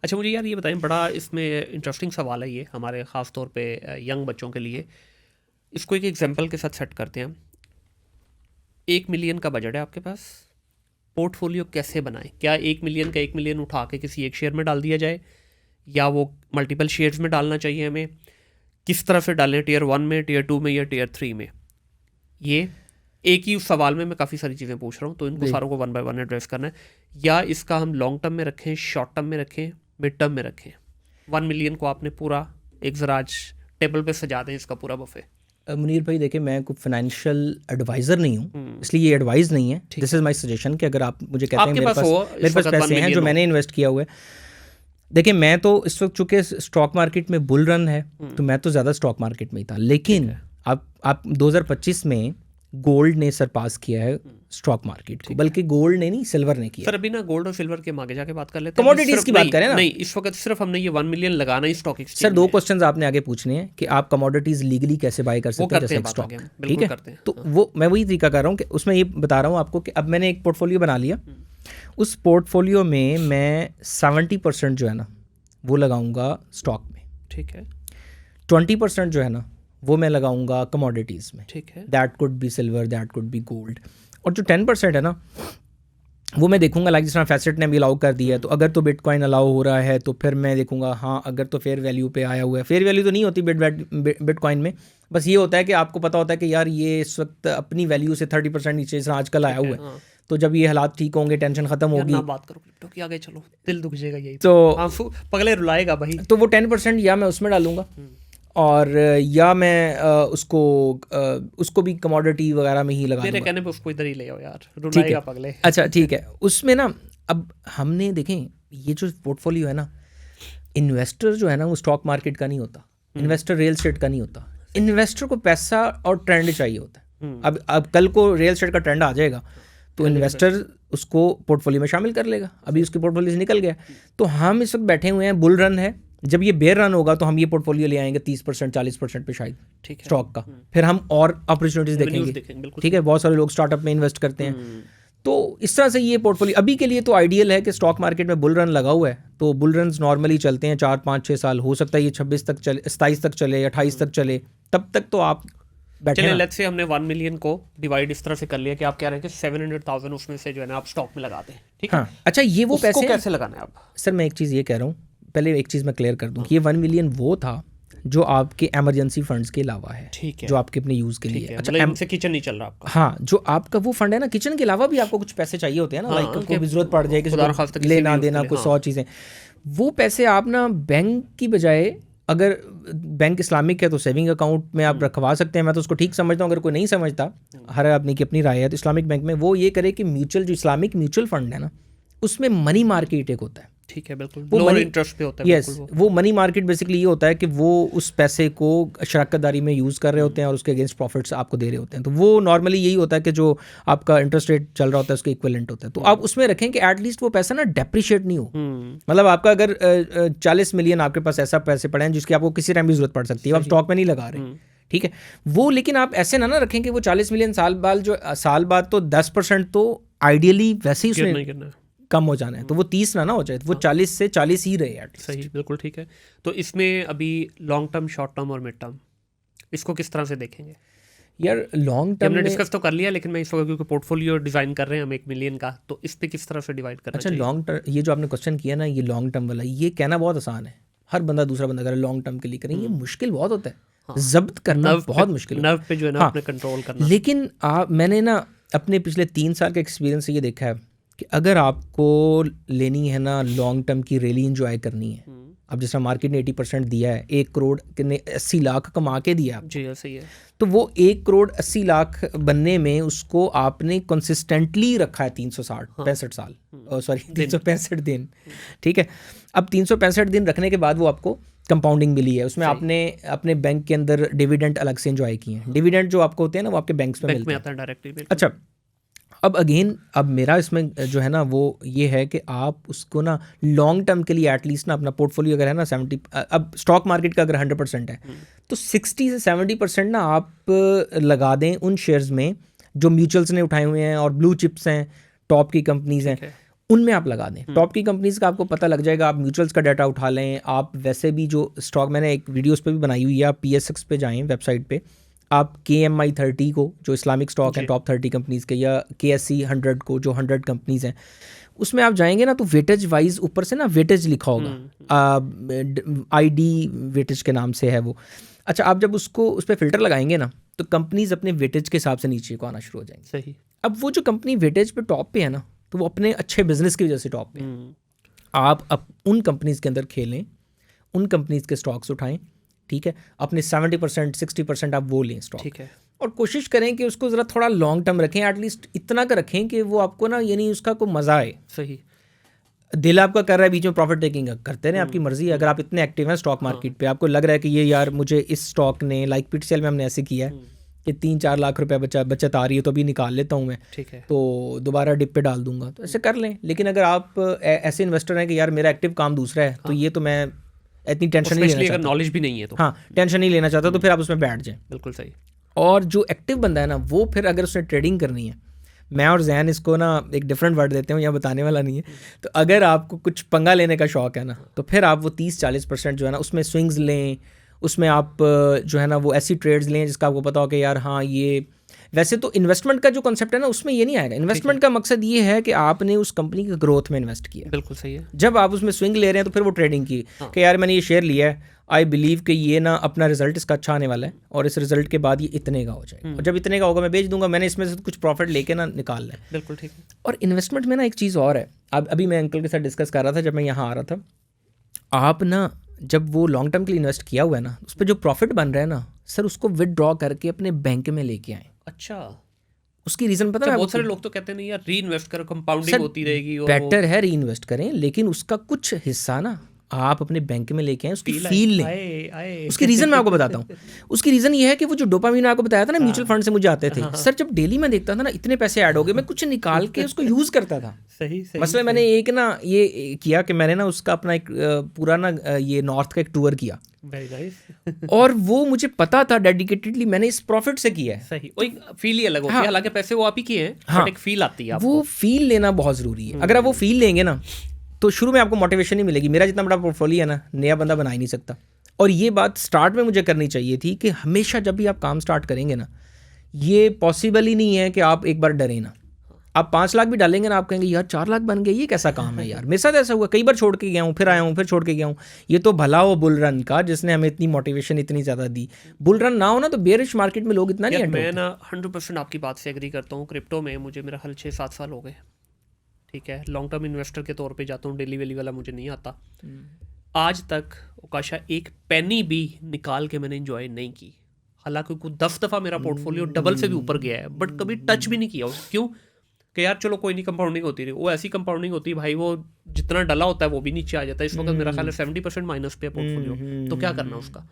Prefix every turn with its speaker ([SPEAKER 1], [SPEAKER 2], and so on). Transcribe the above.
[SPEAKER 1] अच्छा मुझे यार ये बताएं, बड़ा इसमें इंटरेस्टिंग सवाल है ये हमारे ख़ास तौर पे यंग बच्चों के लिए। इसको एक एग्जांपल के साथ सेट करते हैं। 1 मिलियन का बजट है आपके पास, पोर्टफोलियो कैसे बनाएं? क्या 1 मिलियन का 1 मिलियन उठा के किसी एक शेयर में डाल दिया जाए, या वो मल्टीपल शेयर्स में डालना चाहिए हमें? किस तरह से डालें, टीयर 1 में, टीयर 2 में या टीयर 3 में? ये एक ही सवाल में मैं काफ़ी सारी चीज़ें पूछ रहा हूँ, तो इनको सारों को 1 बाय 1 एड्रेस करना है। या इसका हम लॉन्ग टर्म में रखें, शॉर्ट टर्म में रखें, मिड टर्म में रखें? 1 मिलियन को आपने पूरा एक ज़रा आज टेबल पे सजा दें इसका पूरा बफे।
[SPEAKER 2] मुनीर भाई देखिए, मैं कोई फाइनेंशियल एडवाइज़र नहीं हूँ, इसलिए ये एडवाइस नहीं है। दिस इज़ माय सजेशन कि अगर आप मुझे कहते हैं मेरे पास पैसे हैं जो मैंने इन्वेस्ट किया हुआ है। देखिए मैं तो इस वक्त चूँकि स्टॉक मार्केट में बुल रन है, तो मैं तो ज़्यादा स्टॉक मार्केट में ही था। लेकिन आप 2025 में गोल्ड ने सरपास किया है स्टॉक मार्केट को, बल्कि गोल्ड ने नहीं, सिल्वर ने किया।
[SPEAKER 1] सर अभी ना गोल्ड और सिल्वर के आगे जाके बात कर लेते हैं,
[SPEAKER 2] कमोडिटीज़ की बात करें ना।
[SPEAKER 1] नहीं, इस वक्त सिर्फ हमने ये 1 मिलियन लगाना ही स्टॉक एक्सचेंज।
[SPEAKER 2] सर 2 क्वेश्चंस आपने आगे पूछने हैं कि आप कमोडिटीज़ लीगली कैसे बाय कर सकते हैं, जैसे स्टॉक, ठीक है? तो वो मैं वही तरीका कर रहा हूँ कि उसमें ये बता रहा हूँ आपको कि अब मैंने एक पोर्टफोलियो बना लिया। उस पोर्टफोलियो में मैं 70% जो है ना वो लगाऊंगा स्टॉक में,
[SPEAKER 1] ठीक है।
[SPEAKER 2] 20% जो है ना वो मैं लगाऊंगा कमोडिटीज़ में,
[SPEAKER 1] ठीक है।
[SPEAKER 2] That could be silver, that could be gold. और जो 10% है ना वो मैं देखूंगा, लाइक जिस तरह फैसेट ने भी अलाउ कर दिया है, तो अगर तो बिटकॉइन अलाउ हो रहा है तो फिर मैं देखूंगा, हाँ अगर तो फेयर वैल्यू पे आया हुआ है। फेयर वैल्यू तो नहीं होती बिटकॉइन में, बस ये होता है कि आपको पता होता है कि यार ये इस वक्त अपनी वैल्यू से 30% नीचे इस आजकल आया हुआ है। तो जब ये हालात ठीक होंगे, टेंशन खत्म होगी,
[SPEAKER 1] ना बात करो क्रिप्टो की आगे, चलो दिल दुख जाएगा, यही तो आंसू पगले रुलाएगा भाई।
[SPEAKER 2] तो वो 10% या मैं उसमें डालूंगा, और या मैं उसको भी कमोडिटी वगैरह में ही लगा दूंगा।
[SPEAKER 1] मेरे कहने पे उसको इधर ही ले आओ यार, रुलाएगा पगले।
[SPEAKER 2] अच्छा ठीक है। उसमें ना अब हमने देखें, ये जो पोर्टफोलियो है ना, इन्वेस्टर जो है ना वो स्टॉक मार्केट का नहीं होता, इन्वेस्टर रियल एस्टेट का नहीं होता। इन्वेस्टर को पैसा और ट्रेंड चाहिए होता है। अब कल को रियल एस्टेट का ट्रेंड आ जाएगा तो इन्वेस्टर उसको पोर्टफोलियो में शामिल कर लेगा। अभी उसके पोर्टफोलियो से निकल गया, तो हम इस वक्त बैठे हुए हैं, बुल रन है। जब ये बेयर रन होगा तो हम ये पोर्टफोलियो ले आएंगे 30% 40% पे शायद, ठीक है, स्टॉक का। फिर हम और अपॉर्चुनिटीज देखेंगे, ठीक है। बहुत सारे लोग स्टार्टअप में इन्वेस्ट करते हैं, तो इस तरह से ये पोर्टफोलियो अभी के लिए तो आइडियल है कि स्टॉक मार्केट में बुल रन लगा हुआ है, तो बुल रन नॉर्मली चलते हैं 4 5 6 साल। हो सकता है ये 26 तक चले, 27 तक चले, 28 तक चले, तब तक तो आप
[SPEAKER 1] चलिए लेट्स से हमने 1 मिलियन को डिवाइड इस तरह से कर लिया कि आप कह रहे हैं कि 700,000 उसमें से जो है ना आप स्टॉक में लगाते हैं, ठीक है।
[SPEAKER 2] हाँ, अच्छा ये वो पैसे
[SPEAKER 1] कैसे लगाना है आप?
[SPEAKER 2] सर मैं एक चीज़ ये कह रहा हूँ, पहले एक चीज़ मैं क्लियर कर दूँ कि ये 1 मिलियन वो था जो आपके इमरजेंसी फंड्स के अलावा है, ठीक है, जो आपके अपने यूज़ के लिए।
[SPEAKER 1] अच्छा इनसे किचन नहीं चल रहा आपका?
[SPEAKER 2] हाँ, जो आपका वो फंड है ना, किचन के अलावा भी आपको कुछ पैसे चाहिए होते हैं ना, लाइक कोई भी जरूरत पड़ जाए, किसी को लेना देना, कुछ 100 चीज़ें, वो पैसे आप ना बैंक की बजाय, अगर बैंक इस्लामिक है तो सेविंग अकाउंट में आप रखवा सकते हैं। मैं तो उसको ठीक समझता हूँ। अगर कोई नहीं समझता, हर आदमी की अपनी राय है, तो इस्लामिक बैंक में वो ये करे कि म्यूचुअल, जो इस्लामिक म्यूचुअल फंड है ना, उसमें मनी मार्केट एक होता है,
[SPEAKER 1] ठीक है, बिल्कुल वो मनी इंटरेस्ट पे होता है।
[SPEAKER 2] यस, वो मनी मार्केट बेसिकली ये होता है कि वो उस पैसे को शराकतदारी में यूज़ कर रहे होते हैं और उसके अगेंस्ट प्रॉफिट्स आपको दे रहे होते हैं। तो वो नॉर्मली यही होता है कि जो आपका इंटरेस्ट रेट चल रहा होता है उसके इक्विवेलेंट होता है। तो आप उसमें रखें कि एटलीस्ट वो पैसा ना डेप्रिशिएट नहीं हो। मतलब आपका अगर 40 मिलियन आपके पास ऐसा पैसे पड़े हैं जिसकी आपको किसी टाइम भी जरूरत पड़ सकती है, आप स्टॉक में नहीं लगा रहे, ठीक है वो, लेकिन आप ऐसे ना रखें कि वो 40 मिलियन साल बाद तो 10% तो आइडियली वैसे ही उसमें कम हो जाना है, तो वो 30 ना हो जाए, तो वो 40 से 40 ही रहे।
[SPEAKER 1] सही, बिल्कुल ठीक है। तो इसमें अभी लॉन्ग टर्म, शॉर्ट टर्म और मिड टर्म, इसको किस तरह से देखेंगे
[SPEAKER 2] यार? लॉन्ग टर्म
[SPEAKER 1] हमने डिस्कस तो कर लिया, लेकिन मैं इस वक्त क्योंकि पोर्टफोलियो डिजाइन कर रहे हैं हम 1 मिलियन का, तो इस पे किस तरह से डिवाइड करना चाहिए?
[SPEAKER 2] अच्छा लॉन्ग टर्म, ये जो आपने क्वेश्चन किया ना, ये लॉन्ग टर्म वाला, ये कहना बहुत आसान है, हर बंदा दूसरा बंदा करे लॉन्ग टर्म के लिए करें, ये मुश्किल बहुत होता है, जब्त करना बहुत मुश्किल,
[SPEAKER 1] नर्व पे जो है ना अपने कंट्रोल करना।
[SPEAKER 2] लेकिन मैंने ना अपने पिछले 3 साल के एक्सपीरियंस से ये देखा है कि अगर आपको लेनी है ना लॉन्ग टर्म की रैली एंजॉय करनी है, अब जिस तरह मार्केट ने 80% दिया है, 1 करोड़ ने 80 लाख कमा के दिया
[SPEAKER 1] जी, सही है,
[SPEAKER 2] तो वो 1 करोड़ 80 लाख बनने में उसको आपने कंसिस्टेंटली रखा है 365 साल, सॉरी 365 दिन, ठीक है। अब 365 दिन रखने के बाद वो आपको कंपाउंडिंग मिली है, उसमें आपने अपने बैंक के अंदर डिविडेंड अलग से एंजॉय किए हैं। डिविडेंड जो आपको होते हैं ना वो आपके बैंक्स में मिलते हैं डायरेक्टली। अच्छा, अब अगेन अब मेरा इसमें जो है ना वो ये है कि आप उसको ना लॉन्ग टर्म के लिए एटलीस्ट ना अपना पोर्टफोलियो अगर है ना 70, अब स्टॉक मार्केट का अगर 100% है तो 60 से 70% ना आप लगा दें उन शेयर्स में जो म्यूचुअल्स ने उठाए हुए हैं और ब्लू चिप्स हैं, टॉप की कंपनीज हैं, उनमें आप लगा दें। टॉप की कंपनीज का आपको पता लग जाएगा, आप म्यूचुअल्स का डाटा उठा लें। आप वैसे भी जो स्टॉक, मैंने एक वीडियोस पे भी बनाई हुई है, आप PSX पे जाएं वेबसाइट पे, आप KMI 30 को जो इस्लामिक स्टॉक है टॉप 30 कंपनीज़ के, या KSE 100 को जो 100 कंपनीज़ हैं, उसमें आप जाएंगे ना तो वेटेज वाइज ऊपर से ना वेटेज लिखा होगा, ID वेटेज के नाम से है वो। अच्छा, आप जब उसको उस पर फिल्टर लगाएंगे ना तो कंपनीज अपने वेटेज के हिसाब से नीचे को आना शुरू हो जाएंगी।
[SPEAKER 1] सही।
[SPEAKER 2] अब वो जो कंपनी वेटेज पे टॉप पे है ना, तो वो अपने अच्छे बिजनेस की वजह से टॉप पे है। आप उन कंपनीज के अंदर खेलें, उन कंपनीज के स्टॉक्स उठाएं, ठीक है, अपने 70% 60% आप वो लें स्टॉक,
[SPEAKER 1] ठीक है,
[SPEAKER 2] और कोशिश करें कि उसको ज़रा थोड़ा लॉन्ग टर्म रखें, एटलीस्ट इतना का रखें कि वो आपको ना, यानी उसका कोई मज़ा आए।
[SPEAKER 1] सही।
[SPEAKER 2] दिल आपका कर रहा है बीच में प्रॉफिट टेकिंग करते रहें, आपकी मर्जी है। अगर आप इतने एक्टिव हैं स्टॉक मार्केट पे, आपको लग रहा है कि ये यार मुझे इस स्टॉक ने, लाइक PTCL में हमने ऐसे किया है कि 3-4 लाख रुपया बचत आ रही है तो अभी निकाल लेता हूँ मैं,
[SPEAKER 1] ठीक है,
[SPEAKER 2] तो दोबारा डिप पे डाल दूंगा, तो ऐसे कर लें। लेकिन अगर आप ऐसे इन्वेस्टर हैं कि यार मेरा एक्टिव काम दूसरा है, तो ये तो मैं इतनी टेंशन नहीं लेना चाहता,
[SPEAKER 1] नॉलेज भी नहीं है तो,
[SPEAKER 2] हाँ, टेंशन नहीं लेना चाहता, तो फिर आप उसमें बैठ जाएं।
[SPEAKER 1] बिल्कुल सही।
[SPEAKER 2] और जो एक्टिव बंदा है ना, वो फिर अगर उसने ट्रेडिंग करनी है, मैं और जैन इसको ना एक डिफरेंट वर्ड देते हैं, यहाँ बताने वाला नहीं है, तो अगर आपको कुछ पंगा लेने का शौक है ना, तो फिर आप वो 30-40% जो है ना उसमें स्विंग्स लें, उसमें आप जो है ना वो ऐसी ट्रेड्स लें जिसका आपको पता हो कि यार हाँ ये, वैसे तो इन्वेस्टमेंट का जो कॉन्सेप्ट है ना उसमें ये नहीं आएगा। इन्वेस्टमेंट का मकसद ये है कि आपने उस कंपनी की ग्रोथ में इन्वेस्ट किया।
[SPEAKER 1] बिल्कुल सही है।
[SPEAKER 2] जब आप उसमें स्विंग ले रहे हैं तो फिर वो ट्रेडिंग की कि यार मैंने ये शेयर लिया है, आई बिलीव कि ये ना अपना रिजल्ट इसका अच्छा आने वाला है और इस रिजल्ट के बाद ये इतने का हो जाएगा, और जब इतने का होगा मैं बेच दूंगा, मैंने इसमें से कुछ प्रॉफिट लेके ना निकाल लें।
[SPEAKER 1] बिल्कुल ठीक है।
[SPEAKER 2] और इन्वेस्टमेंट में ना एक चीज़ और है, अब अभी मैं अंकल के साथ डिस्कस कर रहा था जब मैं यहाँ आ रहा था, आप ना जब वो लॉन्ग टर्म के लिए इन्वेस्ट किया हुआ है ना, उस पर जो प्रॉफिट बन रहा है ना सर, उसको विदड्रॉ करके अपने बैंक में लेके आए।
[SPEAKER 1] अच्छा,
[SPEAKER 2] उसकी रीज़न पता है?
[SPEAKER 1] बहुत सारे लोग तो कहते हैं नहीं यार री इन्वेस्ट करो, कंपाउंडिंग होती रहेगी।
[SPEAKER 2] बेटर है री इन्वेस्ट करें, लेकिन उसका कुछ हिस्सा ना आप अपने बैंक में लेके आए, उसकी फील लें। उसकी रीज़न मैं आपको बताता हूँ। उसकी रीज़न ये है कि वो जो डोपामिन आपको बताया था ना, म्यूचुअल फंड से मुझे आते थे सर, जब डेली मैं देखता था ना इतने पैसे ऐड हो गए, मैं कुछ निकाल के उसको यूज़ करता था।
[SPEAKER 1] सही।
[SPEAKER 2] मसला मैंने एक ना ये किया कि मैंने ना उसका अपना एक पूरा ना ये नॉर्थ का एक टूर किया, और वो मुझे पता था डेडिकेटेडली मैंने इस प्रॉफिट से किया है।
[SPEAKER 1] सही, वो एक फील ही अलग होती है, हालांकि पैसे वो आप ही किए हैं,
[SPEAKER 2] हाँ,
[SPEAKER 1] बट एक फील आती है आपको।
[SPEAKER 2] वो फील लेना बहुत ज़रूरी है। अगर आप वो फील लेंगे ना तो शुरू में आपको मोटिवेशन नहीं मिलेगी। मेरा जितना बड़ा पोर्टफोलियो है ना, नया बंदा बना ही नहीं सकता। और ये बात स्टार्ट में मुझे करनी चाहिए थी कि हमेशा जब भी आप काम स्टार्ट करेंगे ना, ये पॉसिबल ही नहीं है कि आप एक बार डरें ना। आप 5 लाख भी डालेंगे ना, आप कहेंगे यार 4 लाख बन गए, ये कैसा काम है यार। मेरे साथ ऐसा हुआ, कई बार छोड़ के गया हूँ, फिर आया हूँ, फिर छोड़ के गया हूँ। ये तो भला हो बुल रन का जिसने हमें इतनी मोटिवेशन इतनी ज़्यादा दी। बुल रन ना हो ना तो बेरिश मार्केट में लोग इतना नहीं
[SPEAKER 1] मैं ना 100% आपकी बात से एग्री करता हूँ। क्रिप्टो में मुझे मेरा हाल 6-7 साल हो गए, ठीक है। लॉन्ग टर्म इन्वेस्टर के तौर पे जाता हूँ, डेली वेली वाला मुझे नहीं आता। आज तक ओकाशा एक पेनी भी निकाल के मैंने एंजॉय नहीं की। हालांकि कुछ 10 दफ़ा मेरा पोर्टफोलियो डबल से भी ऊपर गया है, बट कभी टच भी नहीं किया। क्यों कि यार चलो कोई नहीं, कंपाउंडिंग होती रही। वो ऐसी कंपाउंडिंग होती है भाई, वो जितना डला होता है वो भी नीचे आ जाता है। इस वक्त मेरा ख्याल है 70% माइनस पे पोर्टफोलियो, तो क्या करना उसका।